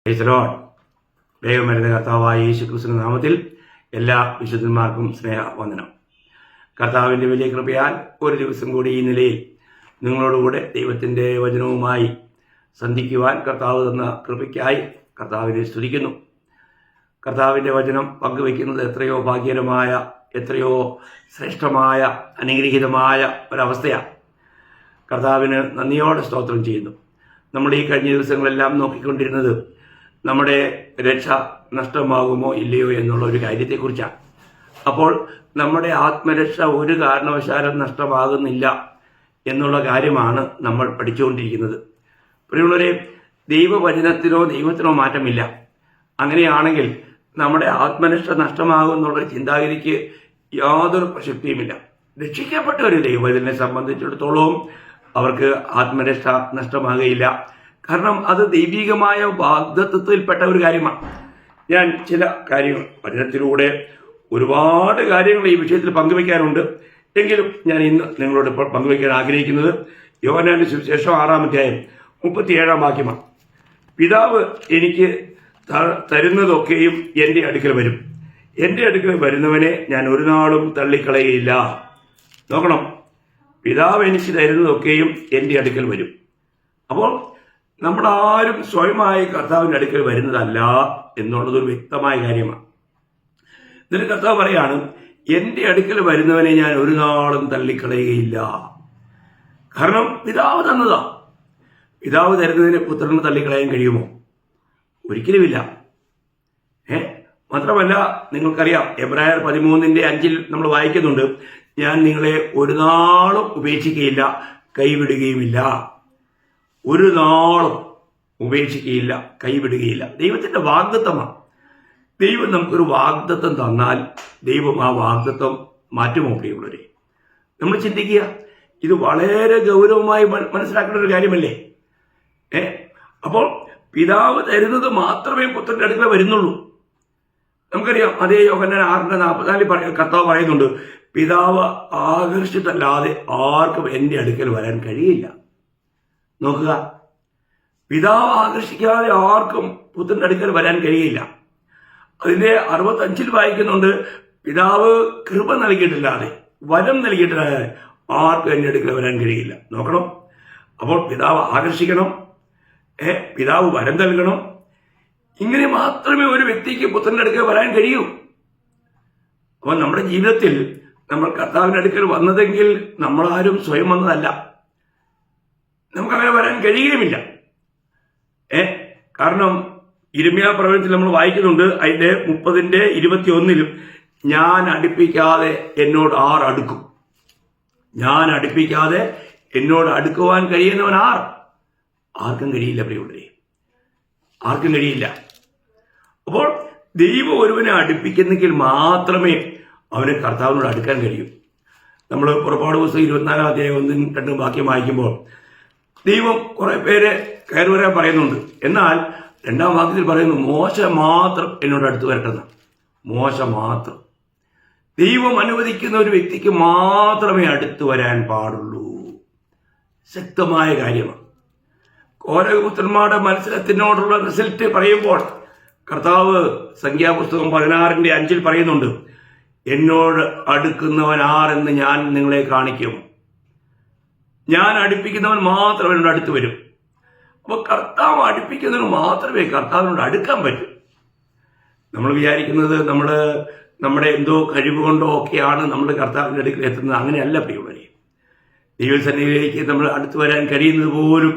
Praise Lord. വേഗം വരുന്ന കർത്താവായ യേശുക്രിസ്തുവിന്റെ നാമത്തിൽ എല്ലാ വിശുദ്ധന്മാർക്കും സ്നേഹവന്ദനം. കർത്താവിൻ്റെ വലിയ കൃപയാൽ ഒരു ദിവസം കൂടി ഈ നിലയിൽ നിങ്ങളോടുകൂടെ ദൈവത്തിൻ്റെ വചനവുമായി സന്ധിക്കുവാൻ കർത്താവ് തന്ന കൃപയ്ക്കായി കർത്താവിനെ സ്തുതിക്കുന്നു. കർത്താവിൻ്റെ വചനം പങ്കുവയ്ക്കുന്നത് എത്രയോ ഭാഗ്യകരമായ, എത്രയോ ശ്രേഷ്ഠമായ, അനുഗ്രഹീതമായ ഒരവസ്ഥയാണ്. കർത്താവിന് നന്ദിയോടെ സ്തോത്രം ചെയ്യുന്നു. നമ്മൾ ഈ കഴിഞ്ഞ ദിവസങ്ങളെല്ലാം നോക്കിക്കൊണ്ടിരുന്നത് നമ്മുടെ രക്ഷ നഷ്ടമാകുമോ ഇല്ലയോ എന്നുള്ള ഒരു കാര്യത്തെക്കുറിച്ചാണ്. അപ്പോൾ നമ്മുടെ ആത്മരക്ഷ ഒരു കാരണവശാലും നഷ്ടമാകുന്നില്ല എന്നുള്ള കാര്യമാണ് നമ്മൾ പഠിച്ചുകൊണ്ടിരിക്കുന്നത്. പ്രിയമുള്ളവരെ, ദൈവവചനത്തിനോ ദൈവത്തിനോ മാറ്റമില്ല. അങ്ങനെയാണെങ്കിൽ നമ്മുടെ ആത്മരക്ഷ നഷ്ടമാകുമെന്നുള്ള ചിന്താഗതിക്ക് യാതൊരു പ്രസക്തിയുമില്ല. രക്ഷിക്കപ്പെട്ട ഒരു ദൈവവചനെ സംബന്ധിച്ചിടത്തോളം അവർക്ക് ആത്മരക്ഷ നഷ്ടമാകുകയില്ല. കാരണം അത് ദൈവികമായ വാഗ്ദത്തത്തിൽപ്പെട്ട ഒരു കാര്യമാണ്. ഞാൻ ചില കാര്യങ്ങൾ വചനത്തിലൂടെ ഒരുപാട് കാര്യങ്ങൾ ഈ വിഷയത്തിൽ പങ്കുവയ്ക്കാനുണ്ട്. എങ്കിലും ഞാൻ ഇന്ന് നിങ്ങളോട് ഇപ്പോൾ പങ്കുവയ്ക്കാൻ ആഗ്രഹിക്കുന്നത് യോഹന്നാന്റെ സുവിശേഷം 6-ാം അധ്യായം 37-ാം വാക്യമാണ്. പിതാവ് എനിക്ക് തരുന്നതൊക്കെയും എൻ്റെ അടുക്കൽ വരും. എൻ്റെ അടുക്കൽ വരുന്നവനെ ഞാൻ ഒരു നാളും തള്ളിക്കളയുകയില്ല. നോക്കണം, പിതാവ് എനിക്ക് തരുന്നതൊക്കെയും എൻ്റെ അടുക്കൽ വരും. അപ്പോൾ നമ്മളാരും സ്വയമായി കർത്താവിൻ്റെ അടുക്കൽ വരുന്നതല്ല എന്നുള്ളതൊരു വ്യക്തമായ കാര്യമാണ്. എന്നിട്ട് കർത്താവ് പറയാണ്, എൻ്റെ അടുക്കൽ വരുന്നവനെ ഞാൻ ഒരു നാളും തള്ളിക്കളയുകയില്ല. കാരണം പിതാവ് തന്നതാ. പിതാവ് തരുന്നതിനെ പുത്രന് തള്ളിക്കളയാൻ കഴിയുമോ? ഒരിക്കലുമില്ല. മാത്രമല്ല, നിങ്ങൾക്കറിയാം, എബ്രായർ 13:5 നമ്മൾ വായിക്കുന്നുണ്ട്, ഞാൻ നിങ്ങളെ ഒരു നാളും ഉപേക്ഷിക്കുകയില്ല, കൈവിടുകയുമില്ല. ഒരു നാളും ഉപേക്ഷിക്കുകയില്ല, കൈവിടുകയില്ല. ദൈവത്തിന്റെ വാഗ്ദത്തമാണ്. ദൈവം നമുക്കൊരു വാഗ്ദത്തം തന്നാൽ ദൈവം ആ വാഗ്ദത്തം മാറ്റുമോ? പ്രിയമുള്ളവരെ, നമ്മൾ ചിന്തിക്കുക. ഇത് വളരെ ഗൗരവമായി മനസ്സിലാക്കേണ്ട ഒരു കാര്യമല്ലേ? അപ്പോൾ പിതാവ് തരുന്നത് മാത്രമേ പുത്രന്റെ അടുക്കൽ വരുന്നുള്ളൂ. നമുക്കറിയാം, അതേ യോഹന്നാൻ 6:44 കർത്താവ് പറയുന്നുണ്ട്, പിതാവ് ആകർഷിച്ചല്ലാതെ ആർക്കും എൻ്റെ അടുക്കൽ വരാൻ കഴിയില്ല. നോക്കുക, പിതാവ് ആകർഷിക്കാതെ ആർക്കും പുത്രന്റെ അടുക്കൽ വരാൻ കഴിയില്ല. അതിന്റെ 65 വായിക്കുന്നുണ്ട്, പിതാവ് കൃപ നൽകിയിട്ടില്ലാതെ, വരം നൽകിയിട്ടില്ലാതെ ആർക്കും എൻ്റെ അടുക്കൽ വരാൻ കഴിയില്ല. നോക്കണം, അപ്പോൾ പിതാവ് ആകർഷിക്കണം, പിതാവ് വരം നൽകണം. ഇങ്ങനെ മാത്രമേ ഒരു വ്യക്തിക്ക് പുത്രന്റെ അടുക്കൽ വരാൻ കഴിയൂ. അപ്പോൾ നമ്മുടെ ജീവിതത്തിൽ നമ്മൾ കർത്താവിന്റെ അടുക്കൽ വന്നതെങ്കിൽ നമ്മളാരും സ്വയം വന്നതല്ല. നമുക്കങ്ങനെ വരാൻ കഴിയുകയുമില്ല. കാരണം ഇരിമ്യാ പ്രവചനത്തിൽ നമ്മൾ വായിക്കുന്നുണ്ട്, അതിന്റെ 30:21 ഞാൻ അടുപ്പിക്കാതെ എന്നോട് ആർ അടുക്കും? ഞാൻ അടുപ്പിക്കാതെ എന്നോട് അടുക്കുവാൻ കഴിയുന്നവൻ ആർ? ആർക്കും കഴിയില്ല പ്രിയമുള്ളവരെ, ആർക്കും കഴിയില്ല. അപ്പോൾ ദൈവം ഒരുവനെ അടുപ്പിക്കുന്നെങ്കിൽ മാത്രമേ അവന് കർത്താവിനോട് അടുക്കാൻ കഴിയൂ. നമ്മൾ പുറപ്പാട് പുസ്തകം 24-ാം അധ്യായം 1-2 വാക്യം വായിക്കുമ്പോൾ ദൈവം കുറെ പേര് കയറി വരാൻ പറയുന്നുണ്ട്. എന്നാൽ 2-ാം വാക്യത്തിൽ പറയുന്നു, മോശ മാത്രം എന്നോട് അടുത്ത് വരട്ടെന്ന്. മോശ മാത്രം. ദൈവം അനുവദിക്കുന്ന ഒരു വ്യക്തിക്ക് മാത്രമേ അടുത്ത് വരാൻ പാടുള്ളൂ. ശക്തമായ കാര്യമാണ്. കോരഹപുത്രന്മാരുടെ മത്സരത്തിനോടുള്ള റിസൾട്ട് പറയുമ്പോൾ കർത്താവ് സംഖ്യാപുസ്തകം 16:5 പറയുന്നുണ്ട്, എന്നോട് അടുക്കുന്നവൻ ആരെന്ന് ഞാൻ നിങ്ങളെ കാണിക്കും. ഞാൻ അടുപ്പിക്കുന്നവൻ മാത്രം എന്നോട് അടുത്ത് വരും. അപ്പോൾ കർത്താവ് അടുപ്പിക്കുന്നതിന് മാത്രമേ കർത്താവിനോട് അടുക്കാൻ പറ്റൂ. നമ്മൾ വിചാരിക്കുന്നത് നമ്മുടെ എന്തോ കഴിവ് കൊണ്ടോ ഒക്കെയാണ് നമ്മൾ കർത്താവിൻ്റെ അടുക്കൽ എത്തുന്നത്. അങ്ങനെയല്ല പ്രിയമുള്ളവരെ. ദൈവസന്നിധിയിലേക്ക് നമ്മൾ അടുത്ത് വരാൻ കഴിയുന്നത് പോലും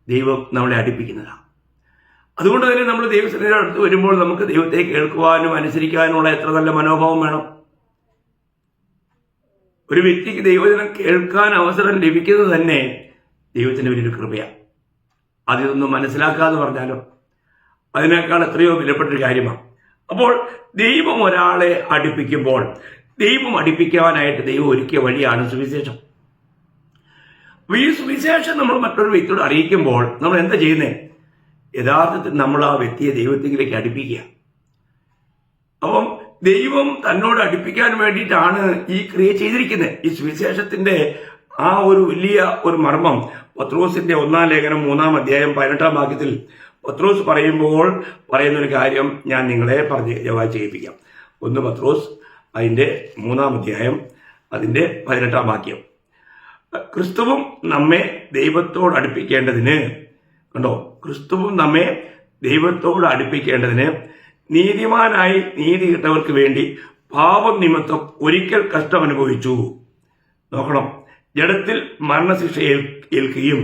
ദൈവം നമ്മളെ അടുപ്പിക്കുന്നതാണ്. അതുകൊണ്ട് തന്നെ നമ്മൾ ദൈവസന്നിധിയുടെ അടുത്ത് വരുമ്പോൾ നമുക്ക് ദൈവത്തെ കേൾക്കുവാനും അനുസരിക്കാനുമുള്ള എത്ര നല്ല മനോഭാവം വേണം. ഒരു വ്യക്തിക്ക് ദൈവവചനം കേൾക്കാൻ അവസരം ലഭിക്കുന്നത് തന്നെ ദൈവത്തിന്റെ വലിയൊരു കൃപയാണ്. അതിതൊന്നും മനസ്സിലാക്കാതെ പറഞ്ഞാലോ അതിനേക്കാൾ എത്രയോ വിലപ്പെട്ടൊരു കാര്യമാണ്. അപ്പോൾ ദൈവം ഒരാളെ അടുപ്പിക്കുമ്പോൾ ദൈവം അടുപ്പിക്കാനായിട്ട് ദൈവം ഒരുക്കിയ വഴിയാണ് സുവിശേഷം. ഈ സുവിശേഷം നമ്മൾ മറ്റൊരു വ്യക്തിയോട് അറിയിക്കുമ്പോൾ നമ്മൾ എന്താ ചെയ്യുന്നത്? യഥാർത്ഥത്തിൽ നമ്മൾ ആ വ്യക്തിയെ ദൈവത്തിലേക്ക് അടുപ്പിക്കുക. അപ്പം ദൈവം തന്നോട് അടുപ്പിക്കാൻ വേണ്ടിയിട്ടാണ് ഈ ക്രിയ ചെയ്തിരിക്കുന്നത്. ഈ സുവിശേഷത്തിന്റെ ആ ഒരു വലിയ ഒരു മർമ്മം പത്രോസിന്റെ 1-ാം ലേഖനം 3-ാം അധ്യായം 18-ാം വാക്യത്തിൽ പത്രോസ് പറയുമ്പോൾ പറയുന്നൊരു കാര്യം ഞാൻ നിങ്ങളെ പറഞ്ഞ് ചെയ്യിപ്പിക്കാം. 1 പത്രോസ് അതിൻ്റെ 3-ാം അധ്യായം അതിൻ്റെ 18-ാം വാക്യം. ക്രിസ്തുവും നമ്മെ ദൈവത്തോട് അടുപ്പിക്കേണ്ടതിന്, കണ്ടോ, ക്രിസ്തുവും നമ്മെ ദൈവത്തോട് അടുപ്പിക്കേണ്ടതിന് നീതിമാനായി നീതി കിട്ടവർക്ക് വേണ്ടി പാപം നിമിത്തം ഒരിക്കൽ കഷ്ടം അനുഭവിച്ചു. നോക്കണം, ജഡത്തിൽ മരണശിക്ഷ ഏൽക്കുകയും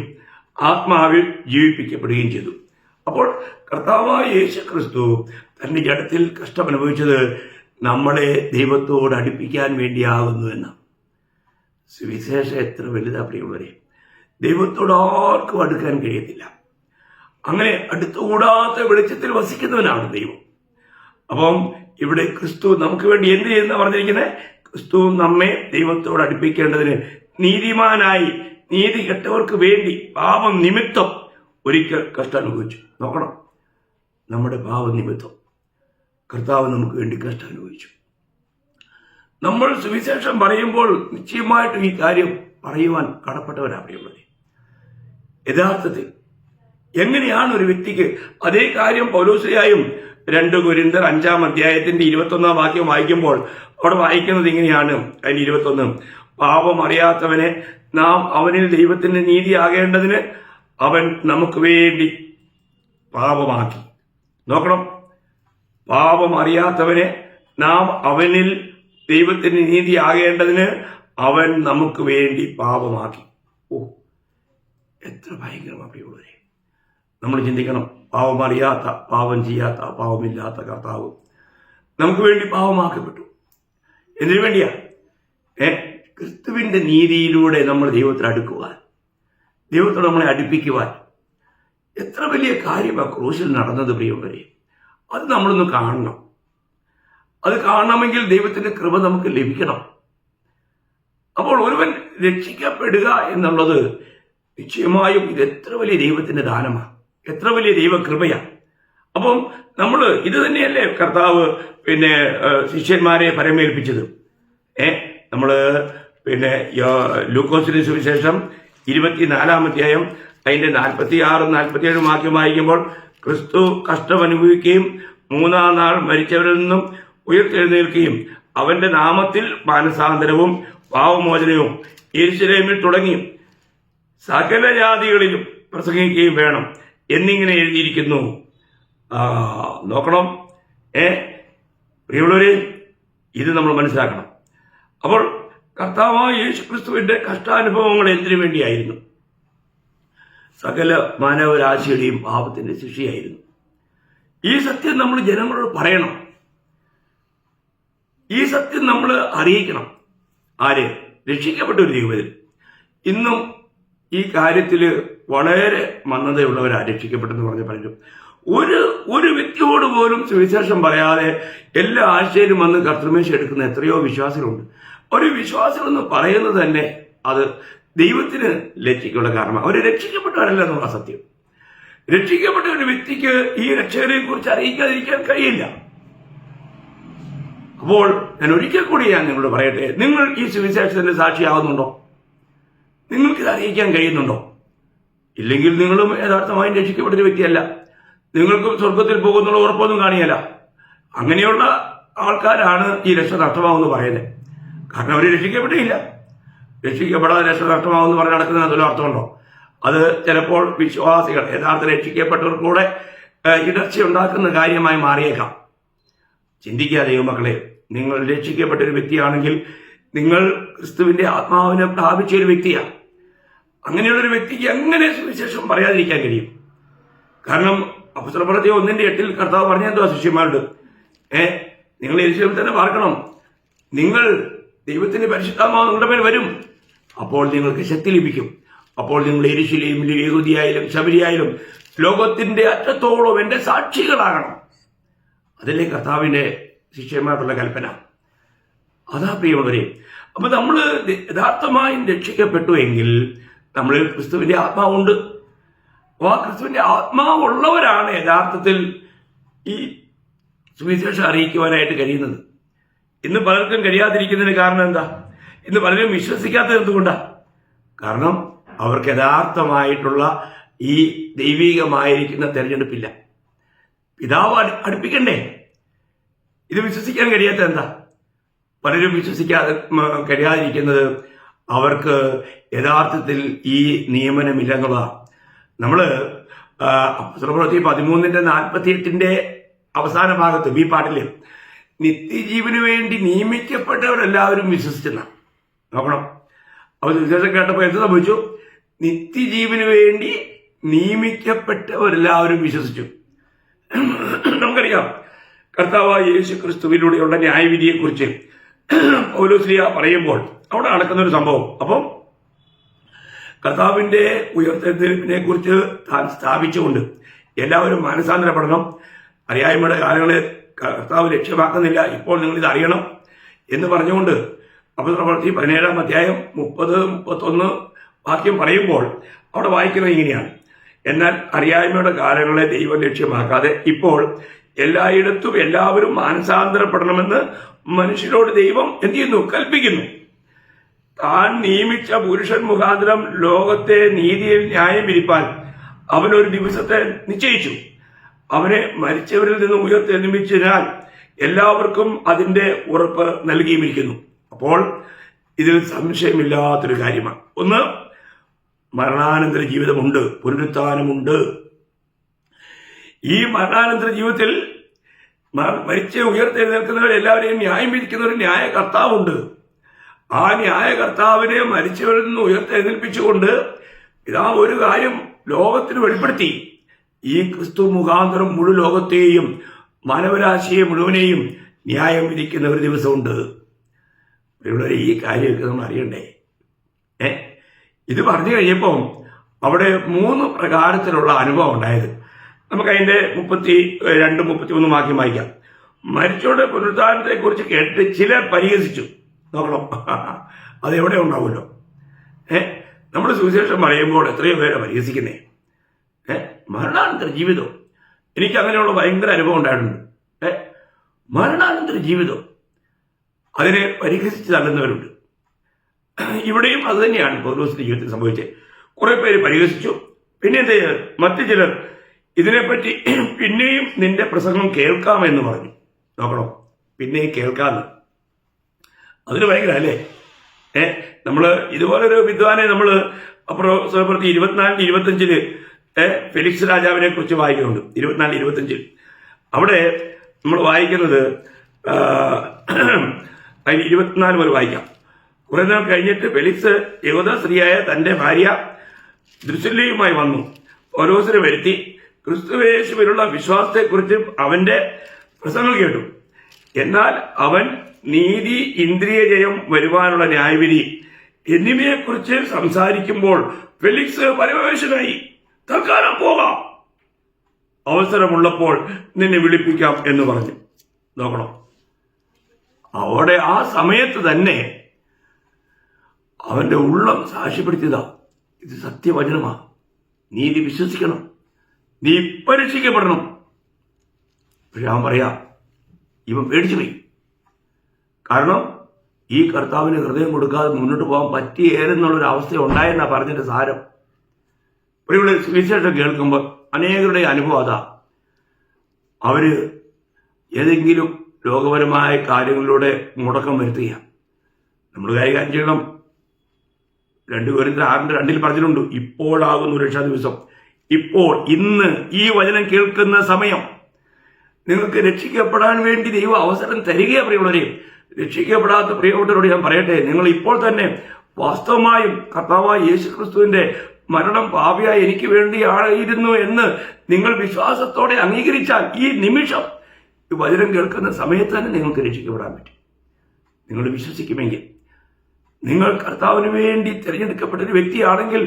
ആത്മാവിൽ ജീവിപ്പിക്കപ്പെടുകയും ചെയ്തു. അപ്പോൾ കർത്താവായ യേശു ക്രിസ്തു തന്റെ ജഡത്തിൽ കഷ്ടം അനുഭവിച്ചത് നമ്മളെ ദൈവത്തോട് അടുപ്പിക്കാൻ വേണ്ടിയാകുന്നു എന്ന്. സുവിശേഷം എത്ര വലുതാ പ്രിയമുള്ളവരെ! ദൈവത്തോട് ആർക്കും അടുക്കാൻ കഴിയത്തില്ല. അങ്ങനെ അടുത്തുകൂടാത്ത വെളിച്ചത്തിൽ വസിക്കുന്നവനാണ് ദൈവം. അപ്പം ഇവിടെ ക്രിസ്തു നമുക്ക് വേണ്ടി എന്ത് ചെയ്യുന്ന പറഞ്ഞിരിക്കുന്നത്? ക്രിസ്തു നമ്മെ ദൈവത്തോട് അടുപ്പിക്കേണ്ടതിന് നീതിമാനായി നീതി കെട്ടവർക്ക് വേണ്ടി പാപം നിമിത്തം ഒരിക്കൽ കഷ്ടം അനുഭവിച്ചു. നോക്കണം, നമ്മുടെ പാപം നിമിത്തം കർത്താവ് നമുക്ക് വേണ്ടി കഷ്ടം അനുഭവിച്ചു. നമ്മൾ സുവിശേഷം പറയുമ്പോൾ നിശ്ചയമായിട്ടും ഈ കാര്യം പറയുവാൻ കടപ്പെട്ടവരാ പ്രിയമുള്ളവരെ. യഥാർത്ഥത്തിൽ എങ്ങനെയാണ് ഒരു വ്യക്തിക്ക് അതേ കാര്യം പൗലോസ്യായും 2 കൊരിന്ത്യർ 5-ാം അധ്യായത്തിന്റെ 21-ാം വാക്യം വായിക്കുമ്പോൾ അവിടെ വായിക്കുന്നത് ഇങ്ങനെയാണ്. അതിന് 21, പാപം അറിയാത്തവനെ നാം അവനിൽ ദൈവത്തിന്റെ നീതിയാകേണ്ടതിന് അവൻ നമുക്ക് വേണ്ടി പാപമാക്കി. നോക്കണം, പാപം അറിയാത്തവനെ നാം അവനിൽ ദൈവത്തിന്റെ നീതിയാകേണ്ടതിന് അവൻ നമുക്ക് വേണ്ടി പാപമാക്കി. ഓ, എത്ര ഭയങ്കരമാണ് പ്രിയമുള്ളവരെ! നമ്മൾ ചിന്തിക്കണം, പാപം അറിയാത്ത, പാപം ചെയ്യാത്ത, പാപമില്ലാത്ത കർത്താവ് നമുക്ക് വേണ്ടി പാപമാക്കപ്പെട്ടു. എന്തിനു വേണ്ടിയാ? ക്രിസ്തുവിന്റെ നീതിയിലൂടെ നമ്മൾ ദൈവത്തിൽ അടുക്കുവാൻ, ദൈവത്തോട് നമ്മളെ അടുപ്പിക്കുവാൻ. എത്ര വലിയ കാര്യമാണ് ക്രൂശിൽ നടന്നത് പ്രിയമുള്ളവരെ! അത് നമ്മളൊന്ന് കാണണം. അത് കാണണമെങ്കിൽ ദൈവത്തിന്റെ കൃപ നമുക്ക് ലഭിക്കണം. അപ്പോൾ ഒരുവൻ രക്ഷിക്കപ്പെടുക എന്നുള്ളത് നിശ്ചയമായും ഇത് എത്ര വലിയ ദൈവത്തിന്റെ ദാനമാണ്, എത്ര വലിയ ദൈവകൃപയാണ്. അപ്പം നമ്മൾ ഇത് തന്നെയല്ലേ കർത്താവ് ശിഷ്യന്മാരെ പരമേൽപ്പിച്ചത്. നമ്മള് ലൂക്കോസിന്റെ സുവിശേഷം 24-ാം അധ്യായം അതിന്റെ 46-47 വാക്യം വായിക്കുമ്പോൾ ക്രിസ്തു കഷ്ടം അനുഭവിക്കുകയും 3-ാം നാൾ മരിച്ചവരിൽ നിന്നും ഉയർത്തെഴുന്നേൽക്കുകയും അവന്റെ നാമത്തിൽ മാനസാന്തരവും പാവമോചനവും യെരൂശലേമിൽ തുടങ്ങി സകല ജാതികളിലും പ്രസംഗിക്കുകയും വേണം എന്നിങ്ങനെ എഴുതിയിരിക്കുന്നു. നോക്കണം, പ്രിയമുള്ളവരെ, ഇത് നമ്മൾ മനസ്സിലാക്കണം. അപ്പോൾ കർത്താവായ യേശു ക്രിസ്തുവിന്റെ കഷ്ടാനുഭവങ്ങൾ എന്തിനു വേണ്ടിയായിരുന്നു? സകല മാനവരാശിയുടെയും പാപത്തിന്റെ ശിക്ഷയായിരുന്നു. ഈ സത്യം നമ്മൾ ജനങ്ങളോട് പറയണം. ഈ സത്യം നമ്മൾ അറിയിക്കണം. ആര്? രക്ഷിക്കപ്പെട്ട ഒരു ജീവിതത്തിൽ ഇന്നും ഈ കാര്യത്തിൽ വളരെ മന്ദതയുള്ളവരാ രക്ഷിക്കപ്പെട്ടെന്ന് പറഞ്ഞ പലരും. ഒരു വ്യക്തിയോട് പോലും സുവിശേഷം പറയാതെ എല്ലാ ആഴ്ചയിലും വന്ന് കർത്തൃമേശ എടുക്കുന്ന എത്രയോ വിശ്വാസികളുണ്ട്. ഒരു വിശ്വാസം എന്ന് പറയുന്നത് തന്നെ അത് ദൈവത്തിന് ലജ്ജയ്ക്കുള്ള കാരണമാണ്. അവർ രക്ഷിക്കപ്പെട്ടവരല്ല എന്നുള്ള സത്യം. രക്ഷിക്കപ്പെട്ട ഒരു വ്യക്തിക്ക് ഈ രക്ഷകനെ കുറിച്ച് അറിയിക്കാതിരിക്കാൻ കഴിയില്ല. അപ്പോൾ ഞാൻ ഒരിക്കൽ കൂടി നിങ്ങളോട് പറയട്ടെ, നിങ്ങൾ ഈ സുവിശേഷത്തിന്റെ സാക്ഷിയാവുന്നുണ്ടോ? നിങ്ങൾക്കിത് അറിയിക്കാൻ കഴിയുന്നുണ്ടോ? ഇല്ലെങ്കിൽ നിങ്ങളും യഥാർത്ഥമായും രക്ഷിക്കപ്പെട്ടൊരു വ്യക്തിയല്ല. നിങ്ങൾക്ക് സ്വർഗത്തിൽ പോകുന്നുള്ള ഉറപ്പൊന്നും കാണിയല്ല. അങ്ങനെയുള്ള ആൾക്കാരാണ് ഈ രക്ഷ നഷ്ടമാവെന്ന് പറയുന്നത്. കാരണം അവർ രക്ഷിക്കപ്പെട്ടില്ല. രക്ഷിക്കപ്പെടാതെ രക്ഷ നഷ്ടമാവെന്ന് പറഞ്ഞ് നടക്കുന്നതിന് എന്തെങ്കിലും അർത്ഥമുണ്ടോ? അത് ചിലപ്പോൾ വിശ്വാസികൾ, യഥാർത്ഥ രക്ഷിക്കപ്പെട്ടവർക്കൂടെ ഇടർച്ച ഉണ്ടാക്കുന്ന കാര്യമായി മാറിയേക്കാം. ചിന്തിക്കുക ദൈവമക്കളെ, നിങ്ങൾ രക്ഷിക്കപ്പെട്ട ഒരു വ്യക്തിയാണെങ്കിൽ നിങ്ങൾ ക്രിസ്തുവിന്റെ ആത്മാവിനെ പ്രാപിച്ച ഒരു വ്യക്തിയാണ്. അങ്ങനെയുള്ളൊരു വ്യക്തിക്ക് എങ്ങനെ സുവിശേഷം പറയാതിരിക്കാൻ കഴിയും? കാരണം അപ്പോസ്തലപ്രവൃത്തി 1:8 കർത്താവ് പറഞ്ഞെന്തോ ശിഷ്യന്മാരോട്, നിങ്ങൾ യെരൂശലേമിൽ തന്നെ പാർക്കണം, നിങ്ങൾ ദൈവത്തിന്റെ പരിശുദ്ധാത്മാവ് നിങ്ങളുടെ മേൽ വരും, അപ്പോൾ നിങ്ങൾക്ക് ശക്തി ലഭിക്കും, അപ്പോൾ നിങ്ങൾ യെരൂശലേമിലും യഹൂദിയായാലും ശമരിയായാലും ലോകത്തിന്റെ അറ്റത്തോളം എന്റെ സാക്ഷികളാകണം. അതല്ലേ കർത്താവിന്റെ ശിഷ്യന്മാർക്കുള്ള കൽപ്പന. അതാ പ്രിയമുള്ളവരെ. അപ്പൊ നമ്മൾ യഥാർത്ഥമായും രക്ഷിക്കപ്പെട്ടു എങ്കിൽ നമ്മളിൽ ക്രിസ്തുവിന്റെ ആത്മാവുണ്ട്. ആ ക്രിസ്തുവിന്റെ ആത്മാവുള്ളവരാണ് യഥാർത്ഥത്തിൽ ഈ സുവിശേഷം അറിയിക്കുവാനായിട്ട് കഴിയുന്നത്. ഇന്ന് പലർക്കും കഴിയാതിരിക്കുന്നതിന് കാരണം എന്താ? ഇന്ന് പലരും വിശ്വസിക്കാത്തത് എന്തുകൊണ്ടാ? കാരണം അവർക്ക് യഥാർത്ഥമായിട്ടുള്ള ഈ ദൈവികമായിരിക്കുന്ന തെരഞ്ഞെടുപ്പില്ല. പിതാവ് അടുപ്പിക്കണ്ടേ? ഇത് വിശ്വസിക്കാൻ കഴിയാത്ത എന്താ? പലരും വിശ്വസിക്കാതെ കഴിയാതിരിക്കുന്നത് അവർക്ക് യഥാർത്ഥത്തിൽ ഈ നിയമനമില്ല എന്നുള്ളതാണ്. നമ്മള് അപ്പോസ്തലപ്രവൃത്തി 13:48 അവസാന ഭാഗത്ത് ഈ പാട്ടില് നിത്യജീവന് വേണ്ടി നിയമിക്കപ്പെട്ടവരെല്ലാവരും വിശ്വസിച്ചെന്ന നോക്കണം. അവർ വിശ്വാസം കേട്ടപ്പോൾ എന്ത് സംഭവിച്ചു? നിത്യജീവന് വേണ്ടി നിയമിക്കപ്പെട്ടവരെല്ലാവരും വിശ്വസിച്ചു. നമുക്കറിയാം കർത്താവായ യേശു ക്രിസ്തുവിലൂടെയുള്ള ന്യായവിധിയെക്കുറിച്ച് പൗലോസ്ലീഹ പറയുമ്പോൾ അവിടെ നടക്കുന്ന ഒരു സംഭവം. അപ്പം കർത്താവിന്റെ ഉയർത്തെഴുന്നേൽപ്പിനെ കുറിച്ച് താൻ സ്ഥാപിച്ചുകൊണ്ട് എല്ലാവരും മാനസാന്തരപ്പെടണം, അറിയായ്മയുടെ കാലങ്ങളെ കർത്താവ് ലക്ഷ്യമാക്കുന്നില്ല, ഇപ്പോൾ നിങ്ങളിത് അറിയണം എന്ന് പറഞ്ഞുകൊണ്ട് അപ്പോസ്തലപ്രവൃത്തി 17-ാം അധ്യായം 30-31 വാക്യം പറയുമ്പോൾ അവിടെ വായിക്കുന്നത് ഇങ്ങനെയാണ്: എന്നാൽ അറിയായ്മയുടെ കാലങ്ങളെ ദൈവം ലക്ഷ്യമാക്കാതെ ഇപ്പോൾ എല്ലായിടത്തും എല്ലാവരും മാനസാന്തരപ്പെടണമെന്ന് മനുഷ്യരോട് ദൈവം എന്ത് ചെയ്യുന്നു? കൽപ്പിക്കുന്നു. താൻ നിയമിച്ച പുരുഷൻ മുഖാന്തരം ലോകത്തെ നീതിയിൽ ന്യായം വിരിപ്പാൻ അവനൊരു ദിവസത്തെ നിശ്ചയിച്ചു. അവനെ മരിച്ചവരിൽ നിന്ന് ഉയർത്തെഴുന്നേൽപ്പിച്ചതിനാൽ എല്ലാവർക്കും അതിന്റെ ഉറപ്പ് നൽകിയിരിക്കുന്നു. അപ്പോൾ ഇതിൽ സംശയമില്ലാത്തൊരു കാര്യമാണ്. ഒന്ന്, മരണാനന്തര ജീവിതമുണ്ട്, പുനരുത്ഥാനമുണ്ട്. ഈ മരണാനന്തര ജീവിതത്തിൽ മരിച്ച ഉയർത്തെഴുന്നേൽക്കുന്നവർ എല്ലാവരെയും ന്യായം വിധിക്കുന്ന ഒരു ന്യായ കർത്താവുണ്ട്. ആ ന്യായ കർത്താവിനെ മരിച്ചവരിൽ നിന്ന് ഉയർത്തെഴുന്നേൽപ്പിച്ചുകൊണ്ട് പിതാവ് ഒരു കാര്യം ലോകത്തിന് വെളിപ്പെടുത്തി: ഈ ക്രിസ്തു മുഖാന്തരം മുഴു ലോകത്തെയും മാനവരാശിയെ മുഴുവനെയും ന്യായം വിധിക്കുന്ന ഒരു ദിവസമുണ്ട്. ഈ കാര്യമൊക്കെ നമ്മൾ അറിയണ്ടേ? ഇത് പറഞ്ഞു കഴിഞ്ഞപ്പോൾ അവിടെ 3 പ്രകാരത്തിലുള്ള അനുഭവം ഉണ്ടായത്. നമുക്കതിന്റെ 32-33 വാക്യം വായിക്കാം. മരിച്ചവരുടെ പുനരുത്ഥാനത്തെ കുറിച്ച് കേട്ട് ചിലർ പരിഹസിച്ചു. നോക്കണം, അതെവിടെ ഉണ്ടാവുമല്ലോ. നമ്മൾ സുവിശേഷം പറയുമ്പോൾ എത്രയോ പേരെ പരിഹസിക്കുന്നേ. മരണാനന്തര ജീവിതം, എനിക്ക് അങ്ങനെയുള്ള ഭയങ്കര അനുഭവം ഉണ്ടായിട്ടുണ്ട്. മരണാനന്തര ജീവിതം, അതിനെ പരിഹസിച്ച് തള്ളുന്നവരുണ്ട്. ഇവിടെയും അത് തന്നെയാണ് പൗലോസിന്റെ ജീവിതത്തിൽ സംഭവിച്ചത്. കുറെ പേര് പരിഹസിച്ചു. പിന്നെ എന്ത് ചെയ്ത് മറ്റു ചിലർ ഇതിനെപ്പറ്റി പിന്നെയും നിന്റെ പ്രസംഗം കേൾക്കാമെന്ന് പറഞ്ഞു. നോക്കണം, പിന്നെയും കേൾക്കാമെന്ന്, അതിന് ഭയങ്കര അല്ലേ. നമ്മള് ഇതുപോലൊരു വിദ്വാനെ നമ്മള് അപ്പുറത്തി 24-25 ഫെലിക്സ് രാജാവിനെ കുറിച്ച് വായിക്കുന്നുണ്ട്. 24-25 അവിടെ നമ്മൾ വായിക്കുന്നത് 24 മുതൽ വായിക്കാം. കുറെ നാൾ കഴിഞ്ഞിട്ട് ഫെലിക്സ് യഹൂദ സ്ത്രീയായ തന്റെ ഭാര്യ ദ്രുസില്ലയുമായി വന്നു പൗലോസിനെ വരുത്തി ക്രിസ്തുയേശുവിലുള്ള വിശ്വാസത്തെക്കുറിച്ച് അവന്റെ പ്രസംഗം കേട്ടു. എന്നാൽ അവൻ നീതി, ഇന്ദ്രിയ ജയം, വരുവാനുള്ള ന്യായവിധി എന്നിവയെക്കുറിച്ച് സംസാരിക്കുമ്പോൾ ഫെലിക്സ് പരമവേശനായി. തൽക്കാലം പോകാം, അവസരമുള്ളപ്പോൾ നിന്നെ വിളിപ്പിക്കാം എന്ന് പറഞ്ഞു. നോക്കണം, അവിടെ ആ സമയത്ത് തന്നെ അവന്റെ ഉള്ളം സാക്ഷ്യപ്പെടുത്തിയതാ, ഇത് സത്യവചനമാ, നീ ഇത് വിശ്വസിക്കണം, നീ പരീക്ഷിക്കപ്പെടണം. പക്ഷെ അവൻ പറയാ, ഇവൻ പേടിച്ചു പോയി. കാരണം ഈ കർത്താവിന് ഹൃദയം കൊടുക്കാതെ മുന്നോട്ട് പോകാൻ പറ്റിയേരെന്നുള്ളൊരു അവസ്ഥ ഉണ്ടായെന്നാ പറഞ്ഞതിന്റെ സാരം. ഇവിടെ സുവിശേഷം കേൾക്കുമ്പോൾ അനേകരുടെ അനുഭവം അതാ. അവര് ഏതെങ്കിലും ലോകപരമായ കാര്യങ്ങളിലൂടെ മുടക്കം വരുത്തുക. നമ്മൾ കൈകാര്യം ചെയ്യണം. 2 കൊരിന്ത്യർ 6:2 പറഞ്ഞിട്ടുണ്ട്, ഇപ്പോഴാകുന്നു രക്ഷാ ദിവസം. ഇപ്പോൾ, ഇന്ന് ഈ വചനം കേൾക്കുന്ന സമയം നിങ്ങൾക്ക് രക്ഷിക്കപ്പെടാൻ വേണ്ടി ദൈവം അവസരം തരികയാ. പ്രിയമുള്ളവരെ, രക്ഷിക്കപ്പെടാത്ത പ്രിയപ്പെട്ടവരോട് ഞാൻ പറയട്ടെ, നിങ്ങൾ ഇപ്പോൾ തന്നെ വാസ്തവമായും കർത്താവായ യേശുക്രിസ്തുവിന്റെ മരണം പാപിയായി എനിക്ക് വേണ്ടിയായിരുന്നു എന്ന് നിങ്ങൾ വിശ്വാസത്തോടെ അംഗീകരിച്ചാൽ ഈ നിമിഷം ഈ വചനം കേൾക്കുന്ന സമയത്ത് തന്നെ നിങ്ങൾക്ക് രക്ഷിക്കപ്പെടാൻ പറ്റും. നിങ്ങൾ വിശ്വസിക്കുമെങ്കിൽ, നിങ്ങൾ കർത്താവിന് വേണ്ടി തിരഞ്ഞെടുക്കപ്പെട്ട ഒരു വ്യക്തിയാണെങ്കിൽ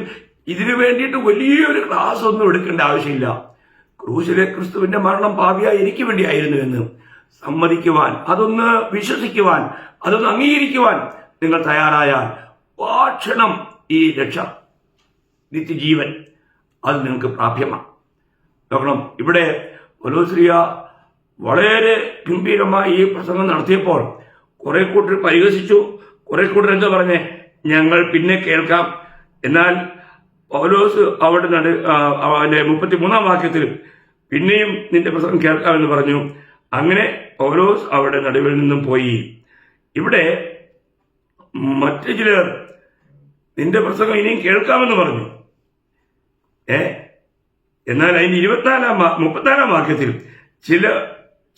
ഇതിനു വേണ്ടിയിട്ട് വലിയൊരു ക്ലാസ് ഒന്നും എടുക്കേണ്ട ആവശ്യമില്ല. ക്രൂശിലെ ക്രിസ്തുവിന്റെ മരണം പാപിയായി എനിക്ക് വേണ്ടിയായിരുന്നു എന്ന് സമ്മതിക്കുവാൻ, അതൊന്ന് വിശ്വസിക്കുവാൻ, അതൊന്ന് അംഗീകരിക്കുവാൻ നിങ്ങൾ തയ്യാറായാൽ ക്ഷണം ഈ രക്ഷ, നിത്യജീവൻ, അത് നിങ്ങൾക്ക് പ്രാപ്യമാണ്. നോക്കണം, ഇവിടെ പൗലോസ്ലീഹ വളരെ ഗംഭീരമായി ഈ പ്രസംഗം നടത്തിയപ്പോൾ കുറെ കൂട്ടർ പരിഹസിച്ചു. കുറെ കൂട്ടർ എന്താ പറഞ്ഞേ, ഞങ്ങൾ പിന്നെ കേൾക്കാം. എന്നാൽ പൗലോസ് അവിടെ അവന്റെ 33-ാം വാക്യത്തിൽ പിന്നെയും നിന്റെ പ്രസംഗം കേൾക്കാമെന്ന് പറഞ്ഞു. അങ്ങനെ പൗലോസ് അവിടെ നടുവിൽ നിന്നും പോയി. ഇവിടെ മറ്റു ചിലർ നിന്റെ പ്രസംഗം ഇനിയും കേൾക്കാമെന്ന് പറഞ്ഞു. എന്നാൽ അതിന് 34-ാം വാക്യത്തിൽ